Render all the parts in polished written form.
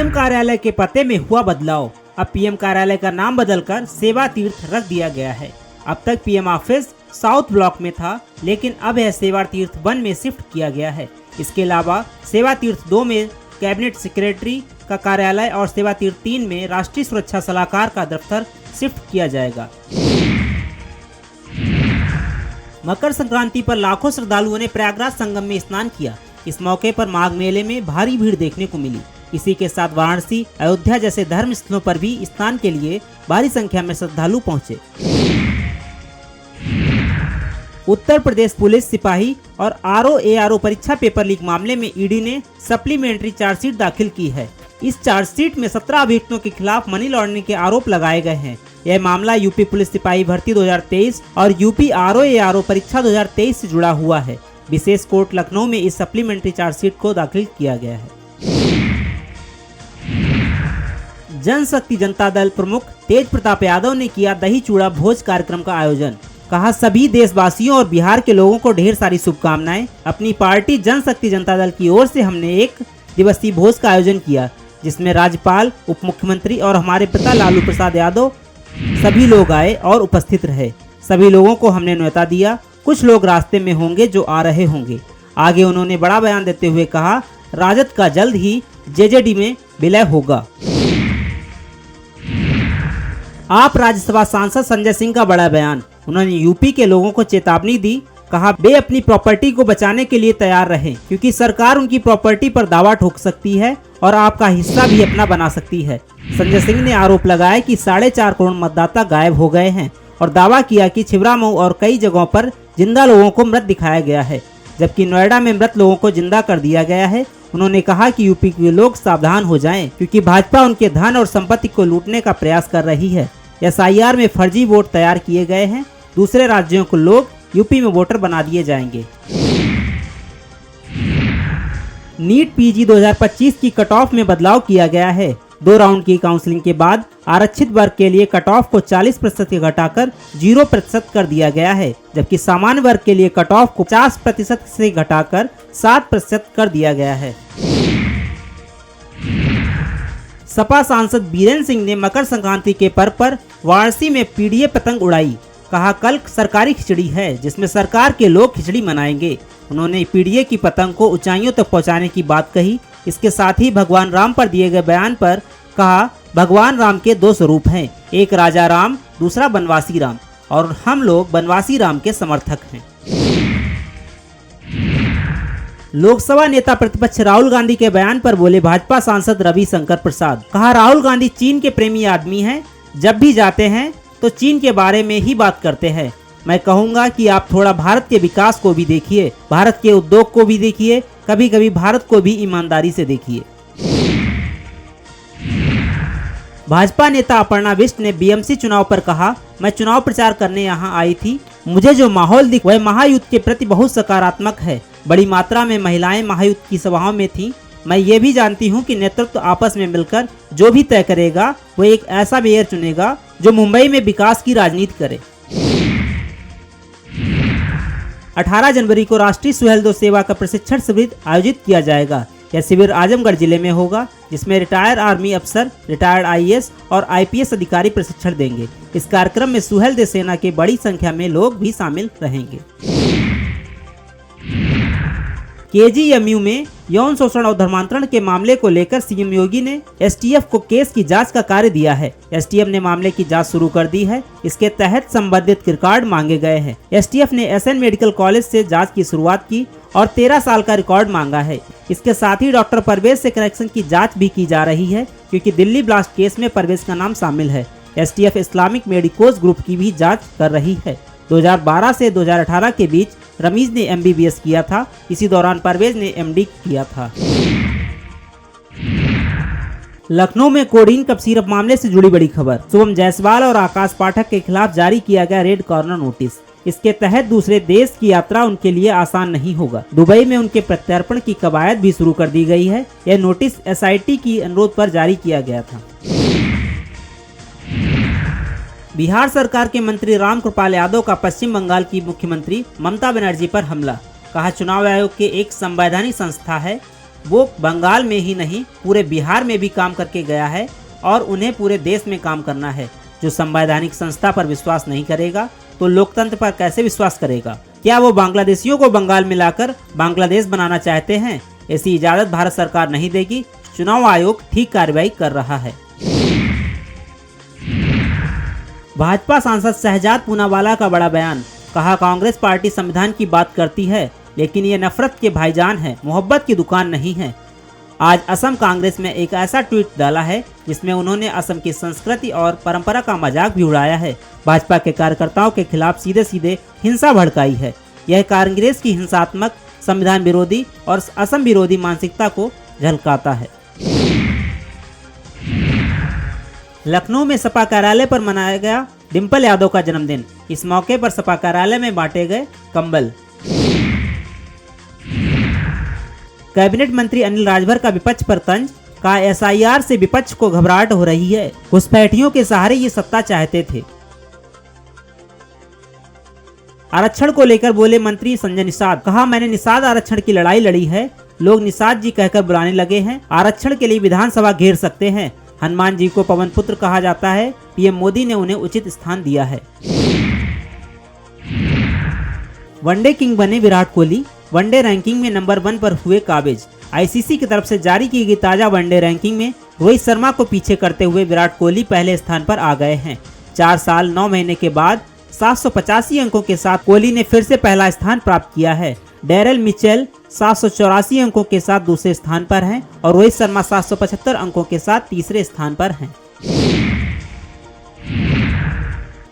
PM कार्यालय के पते में हुआ बदलाव। अब पीएम कार्यालय का नाम बदलकर सेवा तीर्थ रख दिया गया है। अब तक पीएम ऑफिस साउथ ब्लॉक में था, लेकिन अब यह सेवा तीर्थ 1 में शिफ्ट किया गया है। इसके अलावा सेवा तीर्थ 2 में कैबिनेट सेक्रेटरी का कार्यालय और सेवा तीर्थ 3 में राष्ट्रीय सुरक्षा सलाहकार का दफ्तर शिफ्ट किया जाएगा। मकर संक्रांति पर लाखों श्रद्धालुओं ने प्रयागराज संगम में स्नान किया। इस मौके पर माघ मेले में भारी भीड़ देखने को मिली। इसी के साथ वाराणसी, अयोध्या जैसे धर्म स्थलों पर भी स्नान के लिए भारी संख्या में श्रद्धालु पहुंचे। उत्तर प्रदेश पुलिस सिपाही और आरओ परीक्षा पेपर लीक मामले में ईडी ने सप्लीमेंट्री चार्जशीट दाखिल की है। इस चार्जशीट में 17 अभियुक्तों के खिलाफ मनी लॉन्ड्रिंग के आरोप लगाए गए हैं। यह मामला यूपी पुलिस सिपाही भर्ती 2023 और यूपी आरओ परीक्षा 2023 से जुड़ा हुआ है। विशेष कोर्ट लखनऊ में इस सप्लीमेंट्री चार्जशीट को दाखिल किया गया है। जनशक्ति जनता दल प्रमुख तेज प्रताप यादव ने किया दही चूड़ा भोज कार्यक्रम का आयोजन। कहा, सभी देशवासियों और बिहार के लोगों को ढेर सारी शुभकामनाएं। अपनी पार्टी जनशक्ति जनता दल की ओर से हमने 1 दिवसीय भोज का आयोजन किया, जिसमें राज्यपाल, उप मुख्यमंत्री और हमारे पिता लालू प्रसाद यादव सभी लोग आए और उपस्थित रहे। सभी लोगों को हमने न्योता दिया। कुछ लोग रास्ते में होंगे जो आ रहे होंगे। आगे उन्होंने बड़ा बयान देते हुए कहा, राजद का जल्द ही जेजेडी में विलय होगा। आप राज्यसभा सांसद संजय सिंह का बड़ा बयान। उन्होंने यूपी के लोगों को चेतावनी दी। कहा, वे अपनी प्रॉपर्टी को बचाने के लिए तैयार रहें, क्योंकि सरकार उनकी प्रॉपर्टी पर दावा ठोक सकती है और आपका हिस्सा भी अपना बना सकती है। संजय सिंह ने आरोप लगाया कि 4.5 करोड़ मतदाता गायब हो गए हैं और दावा किया कि छिबरामऊ और कई जगहों पर जिंदा लोगों को मृत दिखाया गया है, जबकि नोएडा में मृत लोगों को जिंदा कर दिया गया है। उन्होंने कहा कि यूपी के लोग सावधान हो जाएं, क्योंकि भाजपा उनके धन और संपत्ति को लूटने का प्रयास कर रही है। एसआईआर में फर्जी वोट तैयार किए गए हैं। दूसरे राज्यों को लोग यूपी में वोटर बना दिए जाएंगे। नीट पीजी 2025 की कट ऑफ में बदलाव किया गया है। 2 राउंड की काउंसलिंग के बाद आरक्षित वर्ग के लिए कट ऑफ को 40% से घटाकर 0% कर दिया गया है, जबकि सामान्य वर्ग के लिए कट ऑफ को 50% से घटाकर 7% कर दिया गया है। सपा सांसद बीरेंद्र सिंह ने मकर संक्रांति के पर्व पर वाराणसी में पीडीए पतंग उड़ाई। कहा, कल सरकारी खिचड़ी है, जिसमें सरकार के लोग खिचड़ी मनाएंगे। उन्होंने पीडीए की पतंग को ऊंचाइयों तक पहुंचाने की बात कही। इसके साथ ही भगवान राम पर दिए गए बयान पर कहा, भगवान राम के 2 स्वरूप हैं, एक राजा राम, दूसरा बनवासी राम, और हम लोग बनवासी राम के समर्थक हैं। लोकसभा नेता प्रतिपक्ष राहुल गांधी के बयान पर बोले भाजपा सांसद रविशंकर प्रसाद। कहा, राहुल गांधी चीन के प्रेमी आदमी हैं। जब भी जाते हैं तो चीन के बारे में ही बात करते हैं। मैं कहूंगा कि आप थोड़ा भारत के विकास को भी देखिए, भारत के उद्योग को भी देखिए, कभी कभी भारत को भी ईमानदारी से देखिए। भाजपा नेता अपर्णा बिष्ट ने बीएमसी चुनाव पर कहा, मैं चुनाव प्रचार करने यहां आई थी। मुझे जो माहौल दिख वह महायुद्ध के प्रति बहुत सकारात्मक है। बड़ी मात्रा में महिलाएं महायुद्ध की सभाओं में थीं। मैं ये भी जानती हूं कि नेतृत्व आपस में मिलकर जो भी तय करेगा वो एक ऐसा मेयर चुनेगा जो मुंबई में विकास की राजनीति करे। 18 जनवरी को राष्ट्रीय सुहेलदेव सेवा का प्रशिक्षण शिविर आयोजित किया जाएगा। यह शिविर आजमगढ़ जिले में होगा, जिसमें रिटायर्ड आर्मी अफसर, रिटायर्ड आईएएस और आईपीएस अधिकारी प्रशिक्षण देंगे। इस कार्यक्रम में सुहेलदेव सेना के बड़ी संख्या में लोग भी शामिल रहेंगे। केजीएमयू में यौन शोषण और धर्मांतरण के मामले को लेकर सीएम योगी ने एसटीएफ को केस की जांच का कार्य दिया है। एसटीएफ ने मामले की जांच शुरू कर दी है। इसके तहत संबंधित रिकॉर्ड मांगे गए हैं। एसटीएफ ने एसएन मेडिकल कॉलेज से जांच की शुरुआत की और 13 साल का रिकॉर्ड मांगा है। इसके साथ ही डॉक्टर परवेज से कनेक्शन की जाँच भी की जा रही है, क्योंकि दिल्ली ब्लास्ट केस में परवेज का नाम शामिल है। एसटीएफ इस्लामिक मेडिकोज ग्रुप की भी जाँच कर रही है। 2012 से 2018 के बीच रमीज ने एमबीबीएस किया था। इसी दौरान परवेज ने एमडी किया था। लखनऊ में कोडीन कप सिरप मामले से जुड़ी बड़ी खबर। शुभम जायसवाल और आकाश पाठक के खिलाफ जारी किया गया रेड कॉर्नर नोटिस। इसके तहत दूसरे देश की यात्रा उनके लिए आसान नहीं होगा। दुबई में उनके प्रत्यर्पण की कवायद भी शुरू कर दी गई है। यह नोटिस एसआईटी की अनुरोध पर जारी किया गया था। बिहार सरकार के मंत्री रामकृपाल यादव का पश्चिम बंगाल की मुख्यमंत्री ममता बनर्जी पर हमला। कहा, चुनाव आयोग के एक संवैधानिक संस्था है, वो बंगाल में ही नहीं पूरे बिहार में भी काम करके गया है और उन्हें पूरे देश में काम करना है। जो संवैधानिक संस्था पर विश्वास नहीं करेगा तो लोकतंत्र पर कैसे विश्वास करेगा? क्या वो बांग्लादेशियों को बंगाल में लाकर बांग्लादेश बनाना चाहते हैं? ऐसी इजाजत भारत सरकार नहीं देगी। चुनाव आयोग ठीक कार्रवाई कर रहा है। भाजपा सांसद शहजाद पूनावाला का बड़ा बयान। कहा, कांग्रेस पार्टी संविधान की बात करती है लेकिन ये नफरत के भाईजान है, मोहब्बत की दुकान नहीं है। आज असम कांग्रेस में एक ऐसा ट्वीट डाला है जिसमें उन्होंने असम की संस्कृति और परंपरा का मजाक भी उड़ाया है। भाजपा के कार्यकर्ताओं के खिलाफ सीधे सीधे हिंसा भड़काई है। यह कांग्रेस की हिंसात्मक, संविधान विरोधी और असम विरोधी मानसिकता को झलकाता है। लखनऊ में सपा कार्यालय पर मनाया गया डिम्पल यादव का जन्मदिन। इस मौके पर सपा कार्यालय में बांटे गए कंबल। कैबिनेट मंत्री अनिल राजभर का विपक्ष पर तंज। कहा, एसआईआर से विपक्ष को घबराहट हो रही है, घुसपैठियों के सहारे ये सत्ता चाहते थे। आरक्षण को लेकर बोले मंत्री संजय निषाद। कहा, मैंने निषाद आरक्षण की लड़ाई लड़ी है, लोग निषाद जी कहकर बुलाने लगे हैं। आरक्षण के लिए विधानसभा घेर सकते हैं। हनुमान जी को पवन पुत्र कहा जाता है, पीएम मोदी ने उन्हें उचित स्थान दिया है। वनडे किंग बने विराट कोहली। वनडे रैंकिंग में नंबर 1 पर हुए काबिज। आईसीसी की तरफ से जारी की गई ताजा वनडे रैंकिंग में रोहित शर्मा को पीछे करते हुए विराट कोहली पहले स्थान पर आ गए हैं। 4 साल 9 महीने के बाद 785 अंकों के साथ कोहली ने फिर से पहला स्थान प्राप्त किया है। डेरेल मिचेल 784 अंकों के साथ दूसरे स्थान पर हैं और रोहित शर्मा 775 अंकों के साथ तीसरे स्थान पर हैं।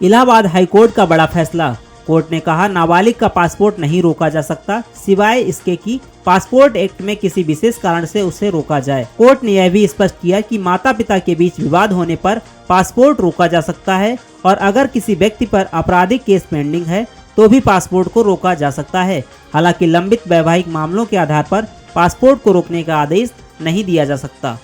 इलाहाबाद हाईकोर्ट का बड़ा फैसला। कोर्ट ने कहा, नाबालिग का पासपोर्ट नहीं रोका जा सकता सिवाय इसके कि पासपोर्ट एक्ट में किसी विशेष कारण से उसे रोका जाए। कोर्ट ने यह भी स्पष्ट किया कि माता पिता के बीच विवाद होने पर पासपोर्ट रोका जा सकता है और अगर किसी व्यक्ति पर आपराधिक केस पेंडिंग है तो भी पासपोर्ट को रोका जा सकता है। हालांकि लंबित वैवाहिक मामलों के आधार पर पासपोर्ट को रोकने का आदेश नहीं दिया जा सकता।